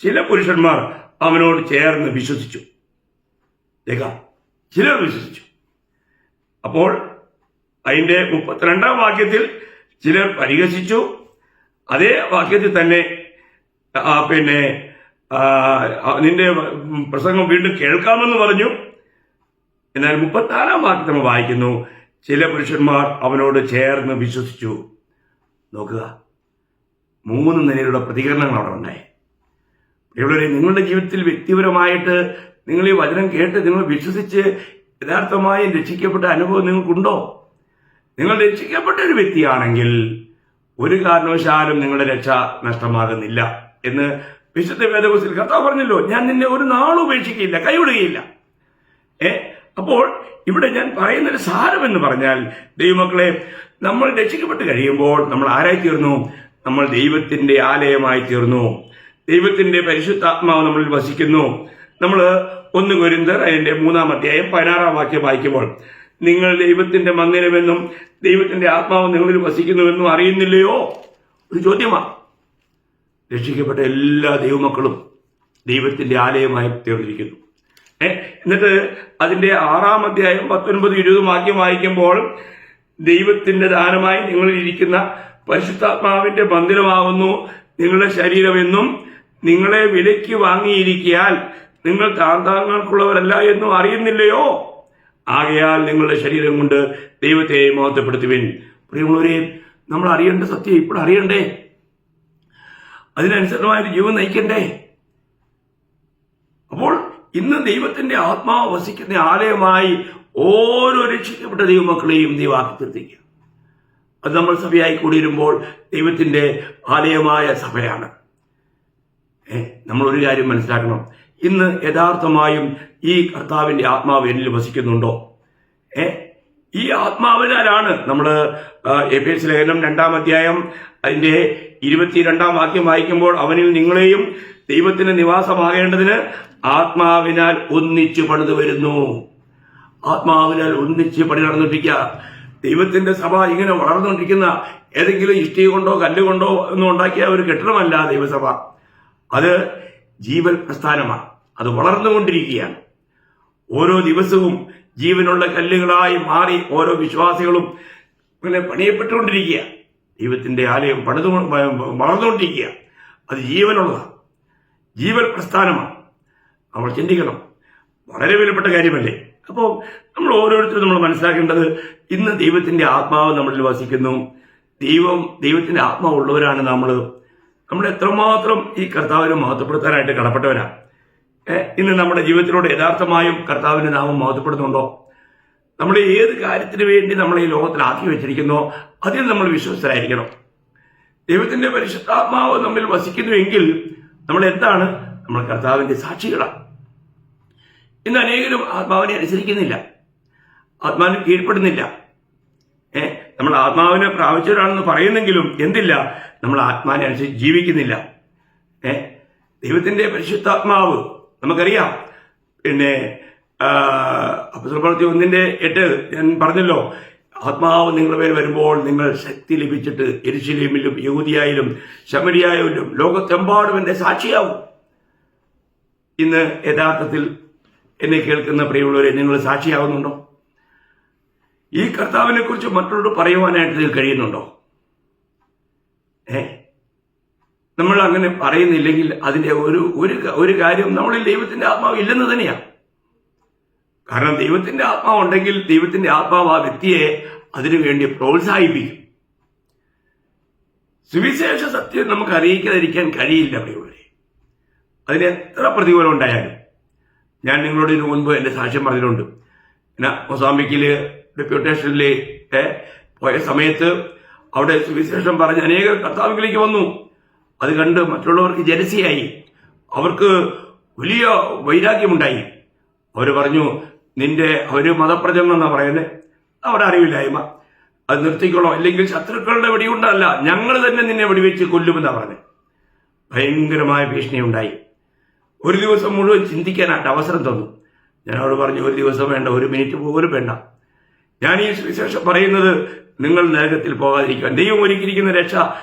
ചില പുരുഷന്മാർ അവനോട് ചേർന്ന് വിശ്വസിച്ചു. ചിലർ വിശ്വസിച്ചു. അപ്പോൾ അതിന്റെ 32-ാം വാക്യത്തിൽ ചിലർ പരിഹസിച്ചു. അതേ വാക്യത്തിൽ തന്നെ നിന്റെ പ്രസംഗം വീണ്ടും കേൾക്കാമെന്ന് പറഞ്ഞു. എന്നാൽ 34-ാം വാക്യം നമ്മൾ വായിക്കുന്നു, ചില പുരുഷന്മാർ അവനോട് ചേർന്ന് വിശ്വസിച്ചു. നോക്കുക, 3 നിലയിലുള്ള പ്രതികരണങ്ങൾ അവിടെ ഉണ്ടായി. ഇവിടെ നിങ്ങളുടെ ജീവിതത്തിൽ വ്യക്തിപരമായിട്ട് നിങ്ങൾ ഈ വചനം കേട്ട് നിങ്ങൾ വിശ്വസിച്ച് യഥാർത്ഥമായി രക്ഷിക്കപ്പെട്ട അനുഭവം നിങ്ങൾക്കുണ്ടോ? നിങ്ങൾ രക്ഷിക്കപ്പെട്ട ഒരു വ്യക്തിയാണെങ്കിൽ ഒരു കാരണവശാലും നിങ്ങളുടെ രക്ഷ നഷ്ടമാകുന്നില്ല എന്ന് വിശുദ്ധ വേദപുസ്തകത്തിൽ കർത്താവ് പറഞ്ഞല്ലോ, ഞാൻ നിന്നെ ഒരു നാളും ഉപേക്ഷിക്കുകയില്ല, കൈവിടുകയില്ല. അപ്പോൾ ഇവിടെ ഞാൻ പറയുന്നൊരു സാരം എന്ന് പറഞ്ഞാൽ, ദൈവമക്കളെ, നമ്മൾ രക്ഷിക്കപ്പെട്ട് കഴിയുമ്പോൾ നമ്മൾ ആരായി തീർന്നു? നമ്മൾ ദൈവത്തിന്റെ ആലയമായി തീർന്നു. ദൈവത്തിന്റെ പരിശുദ്ധാത്മാവ് നമ്മളിൽ വസിക്കുന്നു. നമ്മൾ 1 കൊരിന്ത്യർ അതിന്റെ 3-ാം അധ്യായം 16-ാം വാക്യം വായിക്കുമ്പോൾ, നിങ്ങൾ ദൈവത്തിന്റെ മന്ദിരമെന്നും ദൈവത്തിന്റെ ആത്മാവ് നിങ്ങളിൽ വസിക്കുന്നുവെന്നും അറിയുന്നില്ലയോ? ഒരു ചോദ്യമാണ്. രക്ഷിക്കപ്പെട്ട എല്ലാ ദൈവമക്കളും ദൈവത്തിന്റെ ആലയമായി തീർന്നിരിക്കുന്നു. എന്നിട്ട് അതിന്റെ 6-ാം അധ്യായം 19-20 വാക്യം വായിക്കുമ്പോൾ, ദൈവത്തിന്റെ ദാനമായി നിങ്ങളിൽ ഇരിക്കുന്ന പരിശുദ്ധാത്മാവിന്റെ മന്ദിരമാകുന്നു നിങ്ങളുടെ ശരീരമെന്നും നിങ്ങളെ വിലയ്ക്ക് വാങ്ങിയിരിക്കാൻ നിങ്ങൾ താന്താങ്ങൾക്കുള്ളവരല്ല എന്നും അറിയുന്നില്ലയോ? ആകയാൽ നിങ്ങളുടെ ശരീരം കൊണ്ട് ദൈവത്തെ മഹത്വപ്പെടുത്തുവിൻ. പ്രിയമുള്ളവരെ, നമ്മൾ അറിയേണ്ട സത്യം ഇപ്പോൾ അറിയണ്ടേ? അതിനനുസൃതമായൊരു ജീവൻ നയിക്കണ്ടേ? അപ്പോൾ ഇന്ന് ദൈവത്തിന്റെ ആത്മാവ് വസിക്കുന്ന ആലയമായി ഓരോ രക്ഷിക്കപ്പെട്ട ദൈവമക്കളെയും ദൈവമാക്കി തീർത്തിക്കുക. അത് നമ്മൾ സഭയായി കൂടിയിരുമ്പോൾ ദൈവത്തിന്റെ ആലയമായ സഭയാണ്. നമ്മൾ ഒരു കാര്യം മനസ്സിലാക്കണം, ഇന്ന് യഥാർത്ഥമായും ഈ കർത്താവിന്റെ ആത്മാവ് എന്നിൽ വസിക്കുന്നുണ്ടോ? ഈ ആത്മാവിനാലാണ് നമ്മൾ എഫേസ്യ ലേഖനം 2-ാം അധ്യായം അതിന്റെ 22-ാം വാക്യം വായിക്കുമ്പോൾ, അവനിൽ നിങ്ങളെയും ദൈവത്തിന്റെ നിവാസമാകേണ്ടതിന് ആത്മാവിനാൽ ഒന്നിച്ചു പണിതു വരുന്നു. ആത്മാവിനാൽ ഒന്നിച്ച് പണി നടന്നിരിക്കുക. ദൈവത്തിന്റെ സഭ ഇങ്ങനെ വളർന്നുകൊണ്ടിരിക്കുന്ന ഏതെങ്കിലും ഇഷ്ടി കൊണ്ടോ കല്ലുകൊണ്ടോ ഒന്നും ഉണ്ടാക്കിയ ഒരു കെട്ടിടമല്ല ദൈവസഭ. അത് ജീവൻ പ്രസ്ഥാനമാണ്. അത് വളർന്നുകൊണ്ടിരിക്കുകയാണ്. ഓരോ ദിവസവും ജീവനുള്ള കല്ലുകളായി മാറി ഓരോ വിശ്വാസികളും ഇങ്ങനെ പണിയപ്പെട്ടുകൊണ്ടിരിക്കുക. ദൈവത്തിന്റെ ആലയം വളർന്നുകൊണ്ടിരിക്കുക. അത് ജീവനുള്ളതാണ്, ജീവൻ പ്രസ്ഥാനമാണ്. നമ്മൾ ചിന്തിക്കണം, വളരെ വിലപ്പെട്ട കാര്യമല്ലേ? അപ്പോൾ നമ്മൾ ഓരോരുത്തരും നമ്മൾ മനസ്സിലാക്കേണ്ടത്, ഇന്ന് ദൈവത്തിന്റെ ആത്മാവ് നമ്മളിൽ വസിക്കുന്നു. ദൈവത്തിന്റെ ആത്മാവ് ഉള്ളവരാണ് നമ്മൾ എത്രമാത്രം ഈ കർത്താവിനെ മഹത്വപ്പെടുത്താനായിട്ട് കടപ്പെട്ടവരാണ്. ഇന്ന് നമ്മുടെ ജീവിതത്തിലൂടെ യഥാർത്ഥമായും കർത്താവിന്റെ നാമം മഹത്വപ്പെടുന്നുണ്ടോ? നമ്മൾ ഏത് കാര്യത്തിന് വേണ്ടി നമ്മൾ ഈ ലോകത്തിലാക്കി വെച്ചിരിക്കുന്നോ അതിൽ നമ്മൾ വിശ്വസ്തരായിരിക്കണം. ദൈവത്തിന്റെ പരിശുദ്ധാത്മാവ് നമ്മിൽ വസിക്കുന്നുവെങ്കിൽ നമ്മൾ എന്താണ്? നമ്മൾ കർത്താവിന്റെ സാക്ഷികളാണ്. ഇന്ന് അനേകരും ആത്മാവിനെ അനുസരിക്കുന്നില്ല, ആത്മാവിന് കീഴ്പ്പെടുന്നില്ല. നമ്മൾ ആത്മാവിനെ പ്രാപിച്ചവരാണെന്ന് പറയുന്നെങ്കിലും എന്തില്ല, നമ്മൾ ആത്മാവിനെ അനുസരിച്ച് ജീവിക്കുന്നില്ല. ദൈവത്തിന്റെ പരിശുദ്ധാത്മാവ് നമുക്കറിയാം. പിന്നെ അപ്പോസ്തല പ്രവൃത്തി 1:8 ഞാൻ പറഞ്ഞല്ലോ, ആത്മാവ് നിങ്ങളുടെ മേൽ വരുമ്പോൾ നിങ്ങൾ ശക്തി ലഭിച്ചിട്ട് യെരൂശലേമിലും യഹൂദിയയിലും ശമരിയായിലും ലോകത്തെമ്പാടും എന്റെ സാക്ഷിയാവും. ഇന്ന് യഥാർത്ഥത്തിൽ എന്നെ കേൾക്കുന്ന പ്രിയമുള്ളവരെ, നിങ്ങൾ സാക്ഷിയാവുന്നുണ്ടോ? ഈ കർത്താവിനെ കുറിച്ച് മറ്റുള്ളവരോട് പറയുവാനായിട്ട് നിങ്ങൾക്ക് കഴിയുന്നുണ്ടോ? നമ്മൾ അങ്ങനെ പറയുന്നില്ലെങ്കിൽ അതിന്റെ ഒരു കാര്യം, നമ്മളിൽ ദൈവത്തിന്റെ ആത്മാവ് ഇല്ലെന്ന് തന്നെയാണ്. കാരണം ദൈവത്തിന്റെ ആത്മാവ് ഉണ്ടെങ്കിൽ ദൈവത്തിന്റെ ആത്മാവ് ആ വ്യക്തിയെ അതിനുവേണ്ടി പ്രോത്സാഹിപ്പിക്കും. സുവിശേഷ സത്യം നമുക്ക് അറിയിക്കാതിരിക്കാൻ കഴിയില്ല പ്രിയമുള്ളവരെ. അതിന് എത്ര പ്രതികൂലം ഉണ്ടായാലും. ഞാൻ നിങ്ങളോട് ഇതിനു മുൻപ് എന്റെ സാക്ഷ്യം പറഞ്ഞിട്ടുണ്ട്. മൊസാംബിക്കില് ഡെപ്യൂട്ടേഷനിൽ പോയ സമയത്ത് അവിടെ സുവിശേഷം പറഞ്ഞ് അനേകർ കർത്താവിലേക്ക് വന്നു. അത് കണ്ട് മറ്റുള്ളവർക്ക് ജലസിയായി, അവർക്ക് വലിയ വൈരാഗ്യമുണ്ടായി. അവർ പറഞ്ഞു, അവര് മതപ്രചരണം എന്നാ പറയുന്നത്, അവരുടെ അറിവില്ലായ്മ. അത് നിർത്തിക്കോളോ, അല്ലെങ്കിൽ ശത്രുക്കളുടെ വെടിയുണ്ടല്ല, ഞങ്ങൾ തന്നെ നിന്നെ വെടിവെച്ച് കൊല്ലുമെന്നാണ് പറഞ്ഞത്. ഭയങ്കരമായ ഭീഷണി ഉണ്ടായി. ഒരു ദിവസം മുഴുവൻ ചിന്തിക്കാനായിട്ട് അവസരം തന്നു. ഞാൻ അവരോട് പറഞ്ഞു, ഒരു ദിവസം വേണ്ട, ഒരു മിനിറ്റ് പോലും വേണ്ട. ഞാൻ ഈ സുവിശേഷം പറയുന്നത് നിങ്ങൾ നരകത്തിൽ പോകാതിരിക്കാൻ. ദൈവം ഒരുക്കിയിരിക്കുന്ന രക്ഷ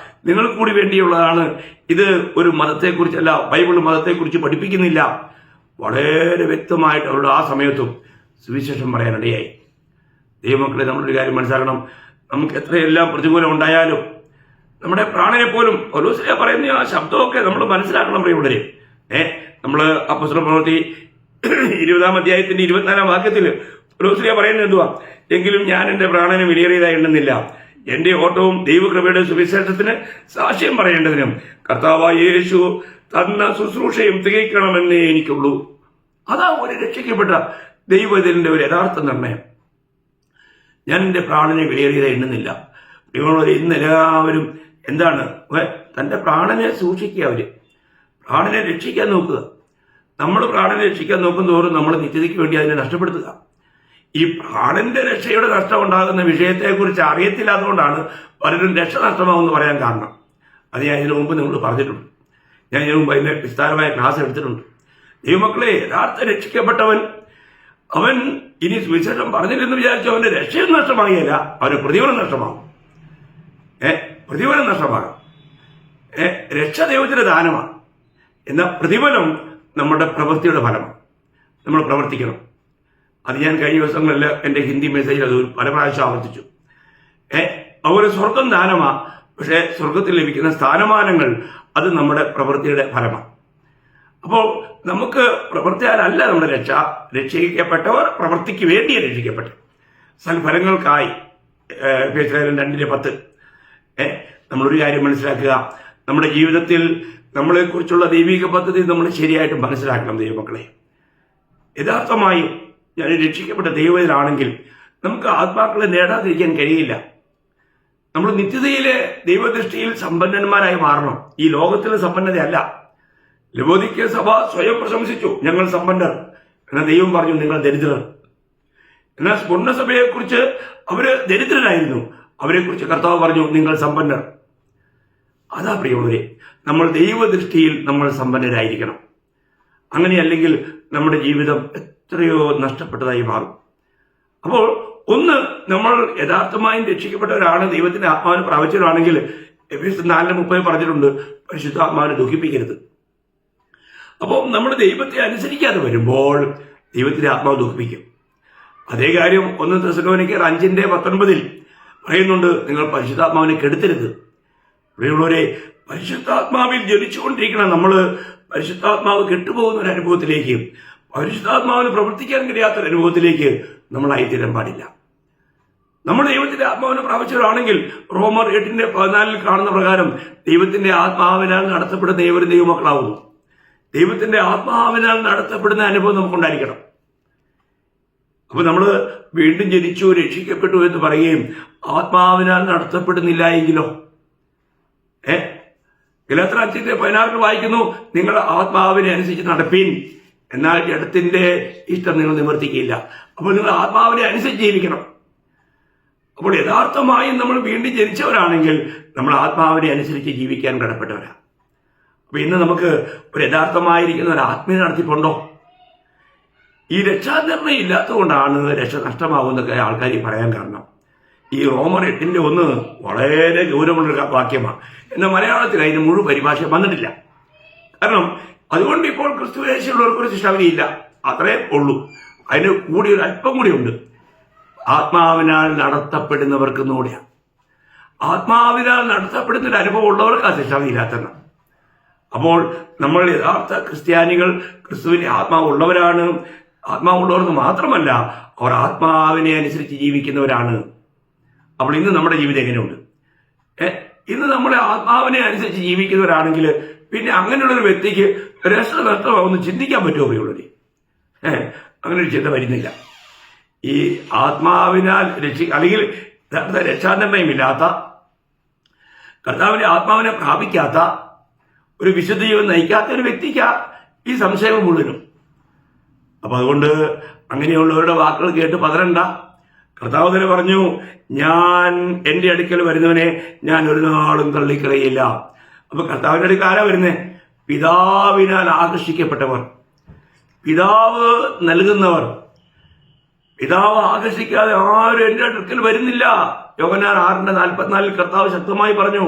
നിങ്ങൾ കൂടി വേണ്ടിയുള്ളതാണ്. ഇത് ഒരു മതത്തെക്കുറിച്ചല്ല, ബൈബിൾ മതത്തെക്കുറിച്ച് പഠിപ്പിക്കുന്നില്ല. വളരെ വ്യക്തമായിട്ട് അവരുടെ ആ സമയത്തും സുവിശേഷം പറയാനിടയായി. ദൈവമക്കളെ, നമ്മളൊരു കാര്യം മനസ്സിലാക്കണം. നമുക്ക് എത്രയെല്ലാം പ്രതികൂലം ഉണ്ടായാലും നമ്മുടെ പ്രാണനെ പോലും പൗലോസ് പറയുന്ന ആ ശബ്ദമൊക്കെ നമ്മൾ മനസ്സിലാക്കണം. പ്രിയമുള്ളവരെ, നമ്മൾ അപ്പോസ്തല പ്രവൃത്തി 20-ാം അധ്യായത്തിന്റെ 24-ാം വാക്യത്തിൽ പൗലോസ് പറയുന്നത് എന്തുവാ? എങ്കിലും ഞാൻ എന്റെ പ്രാണനെ വിലയേറിയതായി എണ്ണുന്നില്ല, എന്റെ ഓട്ടവും ദൈവകൃപയുടെ സുവിശേഷത്തിന് സാക്ഷ്യം പറയേണ്ടതിനും കർത്താവായ യേശു തന്ന ശുശ്രൂഷയും തികയ്ക്കണമെന്നേ എനിക്കുള്ളൂ. അതാ ഒരു രക്ഷിക്കപ്പെട്ട ദൈവത്തിന്റെ ഒരു യഥാർത്ഥ നിർണയം. ഞാൻ എന്റെ പ്രാണനെ വിലയേറിയതായി എണ്ണുന്നില്ല. ഇന്ന് എല്ലാവരും എന്താണ്, തന്റെ പ്രാണനെ സൂക്ഷിക്കുക, അവര് പ്രാണനെ രക്ഷിക്കാൻ നോക്കുക. നമ്മൾ പ്രാണനെ രക്ഷിക്കാൻ നോക്കുന്നതോറും നമ്മൾ നിത്യതയ്ക്ക് വേണ്ടി അതിനെ നഷ്ടപ്പെടുത്തുക. ഈ പ്രാണന്റെ രക്ഷയുടെ നഷ്ടം ഉണ്ടാകുന്ന വിഷയത്തെക്കുറിച്ച് അറിയത്തില്ലാത്തതുകൊണ്ടാണ് പലരും രക്ഷ നഷ്ടമാകുമെന്ന് പറയാൻ കാരണം. അത് ഞാൻ ഇതിനു മുമ്പ് നിങ്ങൾ പറഞ്ഞിട്ടുണ്ട്. ഞാൻ ഇതിനു മുമ്പ് അതിന്റെ വിസ്താരമായ ക്ലാസ് എടുത്തിട്ടുണ്ട്. ദൈവമക്കളെ, യഥാർത്ഥ രക്ഷിക്കപ്പെട്ടവൻ അവൻ ഇനി സുവിശേഷം പറഞ്ഞില്ലെന്ന് വിചാരിച്ചു അവന്റെ രക്ഷയും നഷ്ടമാകില്ല, അവന് പ്രതിഫലം നഷ്ടമാകും. പ്രതിഫലം നഷ്ടമാകാം. രക്ഷ ദൈവത്തിന്റെ ദാനമാണ്. എന്നാൽ പ്രതിഫലം നമ്മുടെ പ്രവൃത്തിയുടെ ഫലമാണ്. നമ്മൾ പ്രവർത്തിക്കണം. അത് ഞാൻ കഴിഞ്ഞ ദിവസങ്ങളിൽ എന്റെ ഹിന്ദി മെസ്സേജിൽ അത് പല പ്രാവശ്യം ആവർത്തിച്ചു. അതുപോലെ സ്വർഗം ദാനമാണ്, പക്ഷെ സ്വർഗത്തിൽ ലഭിക്കുന്ന സ്ഥാനമാനങ്ങൾ അത് നമ്മുടെ പ്രവൃത്തിയുടെ ഫലമാണ്. അപ്പോൾ നമുക്ക് പ്രവർത്തിയാലല്ല നമ്മുടെ രക്ഷ. രക്ഷിക്കപ്പെട്ടവർ പ്രവൃത്തിക്ക് വേണ്ടി രക്ഷിക്കപ്പെട്ടു, സൽഫലങ്ങൾക്കായി. 2:10. നമ്മളൊരു കാര്യം മനസ്സിലാക്കുക, നമ്മുടെ ജീവിതത്തിൽ നമ്മളെക്കുറിച്ചുള്ള ദൈവിക പദ്ധതി നമ്മൾ ശരിയായിട്ട് മനസ്സിലാക്കണം. ദൈവമക്കളെ, യഥാർത്ഥമായും ഞാൻ രക്ഷിക്കപ്പെട്ട ദൈവത്തിലാണെങ്കിൽ നമുക്ക് ആത്മാക്കളെ നേടാതിരിക്കാൻ കഴിയില്ല. നമ്മൾ നിത്യതയിലെ ദൈവദൃഷ്ടിയിൽ സമ്പന്നന്മാരായി മാറണം. ഈ ലോകത്തിലെ സമ്പന്നതയല്ല. ലവോദിക്യ സഭ സ്വയം പ്രശംസിച്ചു, ഞങ്ങൾ സമ്പന്നർ. എന്നാൽ ദൈവം പറഞ്ഞു, നിങ്ങൾ ദരിദ്രർ. എന്നാൽ പൂർണ്ണസഭയെക്കുറിച്ച് അവര് ദരിദ്രരായിരുന്നു, അവരെക്കുറിച്ച് കർത്താവ് പറഞ്ഞു, നിങ്ങൾ സമ്പന്നർ. അതാ പ്രിയമുള്ളവരെ, നമ്മൾ ദൈവദൃഷ്ടിയിൽ നമ്മൾ സമ്പന്നരായിരിക്കണം. അങ്ങനെയല്ലെങ്കിൽ നമ്മുടെ ജീവിതം എത്രയോ നഷ്ടപ്പെട്ടതായി മാറും. അപ്പോൾ ഒന്ന്, നമ്മൾ യഥാർത്ഥമായും രക്ഷിക്കപ്പെട്ടവരാണ്, ദൈവത്തിന്റെ ആത്മാവിനെ പ്രാപിച്ചവരാണെങ്കിൽ എഫേസ്യർ 4:30 പറഞ്ഞിട്ടുണ്ട്, പരിശുദ്ധാത്മാവിനെ ദുഃഖിപ്പിക്കരുത്. അപ്പോൾ നമ്മൾ ദൈവത്തെ അനുസരിക്കാതെ വരുമ്പോൾ ദൈവത്തിന്റെ ആത്മാവ് ദുഃഖിപ്പിക്കും. അതേ കാര്യം 1 തെസ്സലോനിക്കർ 5:19 പറയുന്നുണ്ട്, നിങ്ങൾ പരിശുദ്ധാത്മാവിനെ കെടുത്തരുത്. പ്രിയമുള്ളവരെ, പരിശുദ്ധാത്മാവിൽ ജനിച്ചുകൊണ്ടിരിക്കണം. നമ്മൾ പരിശുദ്ധാത്മാവ് കെട്ടുപോകുന്ന ഒരു അനുഭവത്തിലേക്ക്, പരിശുദ്ധാത്മാവിന് പ്രവർത്തിക്കാൻ കഴിയാത്തൊരു അനുഭവത്തിലേക്ക് നമ്മളായിത്തീരാൻ പാടില്ല. നമ്മൾ ദൈവത്തിന്റെ ആത്മാവിനെ പ്രാപിച്ചവരാണെങ്കിൽ റോമർ 8:14 കാണുന്ന പ്രകാരം ദൈവത്തിന്റെ ആത്മാവിനാൽ നടത്തപ്പെടുന്ന ഏവരും ദൈവമക്കളാവുന്നു. ദൈവത്തിന്റെ ആത്മാവിനാൽ നടത്തപ്പെടുന്ന അനുഭവം നമുക്കുണ്ടായിരിക്കണം. അപ്പൊ നമ്മൾ വീണ്ടും ജനിച്ചു, രക്ഷിക്കപ്പെട്ടു എന്ന് പറയുകയും ആത്മാവിനാൽ നടത്തപ്പെടുന്നില്ല എങ്കിലോ? ഗലാത്യർ 5:16 വായിക്കുന്നു, നിങ്ങൾ ആത്മാവിനെ അനുസരിച്ച് നടപ്പീൻ, എന്നാൽ ജഡത്തിന്റെ ഇഷ്ടം നിങ്ങൾ നിവർത്തിക്കില്ല. അപ്പോൾ നിങ്ങൾ ആത്മാവിനെ അനുസരിച്ച് ജീവിക്കണം. അപ്പോൾ യഥാർത്ഥമായും നമ്മൾ വീണ്ടും ജനിച്ചവരാണെങ്കിൽ നമ്മൾ ആത്മാവിനെ അനുസരിച്ച് ജീവിക്കാൻ കടപ്പെട്ടവരാണ്. അപ്പൊ ഇന്ന് നമുക്ക് ഒരു യഥാർത്ഥമായിരിക്കുന്ന ഒരു ആത്മീയ നടത്തിപ്പുണ്ടോ? ഈ രക്ഷാനിർണയം ഇല്ലാത്തതുകൊണ്ടാണ് രക്ഷ നഷ്ടമാകുന്നൊക്കെ ആൾക്കാർ പറയാൻ കാരണം. ഈ റോമർ 8:1 വളരെ ഗൗരവമുള്ളൊരു വാക്യമാണ്. എന്നാൽ മലയാളത്തിൽ അതിന് മുഴുവൻ പരിഭാഷ വന്നിട്ടില്ല. കാരണം അതുകൊണ്ട് ഇപ്പോൾ ക്രിസ്തുവേശുള്ളവർക്കൊരു ശിക്ഷാവിധിയില്ല, അത്രേ ഉള്ളൂ. അതിന് കൂടി ഒരു അല്പം കൂടി ഉണ്ട്. ആത്മാവിനാൽ നടത്തപ്പെടുന്നവർക്ക് കൂടിയാണ്. ആത്മാവിനാൽ നടത്തപ്പെടുന്ന ഒരു അനുഭവം ഉള്ളവർക്ക് ആ ശിക്ഷാവിധി ഇല്ലാത്തതാണ്. അപ്പോൾ നമ്മൾ യഥാർത്ഥ ക്രിസ്ത്യാനികൾ ക്രിസ്തുവിന്റെ ആത്മാവുള്ളവരാണ്. ആത്മാവുള്ളവർക്ക് മാത്രമല്ല, അവർ ആത്മാവിനെ അനുസരിച്ച് ജീവിക്കുന്നവരാണ്. അപ്പോൾ ഇന്ന് നമ്മുടെ ജീവിതം എങ്ങനെയുണ്ട്? ഇന്ന് നമ്മളെ ആത്മാവിനെ അനുസരിച്ച് ജീവിക്കുന്നവരാണെങ്കിൽ പിന്നെ അങ്ങനെയുള്ളൊരു വ്യക്തിക്ക് രക്ഷ നഷ്ടമാവുമെന്ന് ചിന്തിക്കാൻ പറ്റുമോ? പ്രിയമുള്ളവരെ, അങ്ങനെ ഒരു ചിന്ത വരുന്നില്ല. ഈ ആത്മാവിനാൽ അല്ലെങ്കിൽ രക്ഷാനിർണയമില്ലാത്ത, കർത്താവിന്റെ ആത്മാവിനെ പ്രാപിക്കാത്ത, ഒരു വിശുദ്ധ ജീവൻ നയിക്കാത്ത ഒരു വ്യക്തിക്ക് ഈ സംശയങ്ങൾ മുഴുവനും. അപ്പൊ അതുകൊണ്ട് അങ്ങനെയുള്ളവരുടെ വാക്കുകൾ കേട്ട് പതരണ്ട. കർത്താവ് തന്നെ പറഞ്ഞു, ഞാൻ എന്റെ അടുക്കൽ വരുന്നവനെ ഞാൻ ഒരു നാളും തള്ളിക്കളയില്ല. അപ്പൊ കർത്താവിന്റെ അടുക്കൽ ആരാ വരുന്നേ? പിതാവിനാൽ ആകർഷിക്കപ്പെട്ടവർ, പിതാവ് നൽകുന്നവർ. പിതാവ് ആകർഷിക്കാതെ ആരും എന്റെ അടുക്കൽ വരുന്നില്ല. യോഹന്നാൻ 6:44 കർത്താവ് ശക്തമായി പറഞ്ഞു.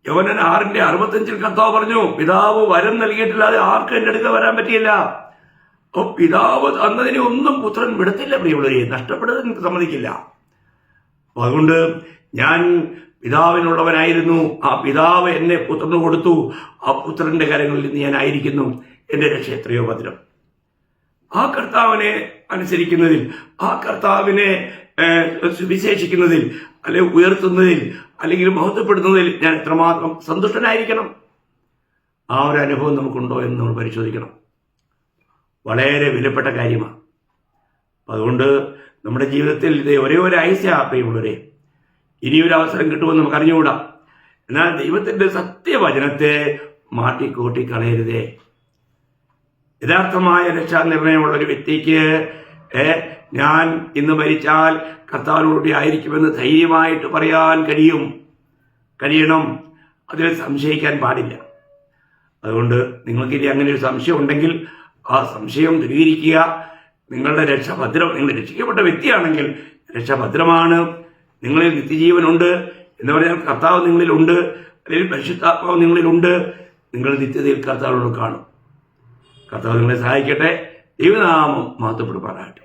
യോഹന്നാൻ 6:65 കർത്താവ് പറഞ്ഞു, പിതാവ് വരം നൽകിയിട്ടില്ലാതെ ആർക്കും എന്റെ അടുക്കൽ വരാൻ പറ്റിയില്ല. അപ്പൊ പിതാവ് തന്നതിനെ ഒന്നും പുത്രൻ വിടത്തില്ല പ്രിയമുള്ളവരെ, നഷ്ടപ്പെടുന്നതിന് സമ്മതിക്കില്ല. അപ്പൊ അതുകൊണ്ട് ഞാൻ പിതാവിനുള്ളവനായിരുന്നു, ആ പിതാവ് എന്നെ പുത്രന് കൊടുത്തു, ആ പുത്രന്റെ കരങ്ങളിൽ നിന്ന് ഞാൻ ആയിരിക്കുന്നു. എന്റെ രക്ഷ എത്രയോ ഭദ്രം. ആ കർത്താവിനെ അനുസരിക്കുന്നതിൽ, ആ കർത്താവിനെ സുവിശേഷിക്കുന്നതിൽ, അല്ലെങ്കിൽ ഉയർത്തുന്നതിൽ, അല്ലെങ്കിൽ മഹത്വപ്പെടുത്തുന്നതിൽ ഞാൻ എത്രമാത്രം സന്തുഷ്ടനായിരിക്കണം. ആ ഒരു അനുഭവം നമുക്കുണ്ടോ എന്ന് നമ്മൾ പരിശോധിക്കണം. വളരെ വിലപ്പെട്ട കാര്യമാണ്. അതുകൊണ്ട് നമ്മുടെ ജീവിതത്തിൽ ഇത് ഒരേ ഒരു ആയുസ്സാപ്രിയമുള്ളവരെ, ഇനിയൊരു അവസരം കിട്ടുമെന്ന് നമുക്ക് അറിഞ്ഞുകൂടാ. എന്നാൽ ദൈവത്തിന്റെ സത്യവചനത്തെ മാറ്റിക്കൂട്ടി കളയരുതേ. യഥാർത്ഥമായ രക്ഷാനിർണയമുള്ള ഒരു വ്യക്തിക്ക് ഞാൻ ഇന്ന് മരിച്ചാൽ കർത്താവിനോടുകൂടി ആയിരിക്കുമെന്ന് ധൈര്യമായിട്ട് പറയാൻ കഴിയണം. അതിൽ സംശയിക്കാൻ പാടില്ല. അതുകൊണ്ട് നിങ്ങൾക്കിനി അങ്ങനെ ഒരു സംശയം ഉണ്ടെങ്കിൽ ആ സംശയം ദൂരീകരിക്കുക. നിങ്ങളുടെ രക്ഷ ഭദ്രം. നിങ്ങൾ രക്ഷിക്കപ്പെട്ട വ്യക്തിയാണെങ്കിൽ രക്ഷ ഭദ്രമാണ്. നിങ്ങളിൽ നിത്യജീവനുണ്ട് എന്ന് പറഞ്ഞാൽ കർത്താവ് നിങ്ങളിലുണ്ട്, അല്ലെങ്കിൽ പരിശുദ്ധാത്മാവ് നിങ്ങളിലുണ്ട്. നിങ്ങൾ നിത്യതയിൽ കർത്താവിനോട് കാണും. കർത്താവ് നിങ്ങളെ സഹായിക്കട്ടെ. ദൈവനാമം മഹത്വപ്പെടുമാറാകട്ടെ.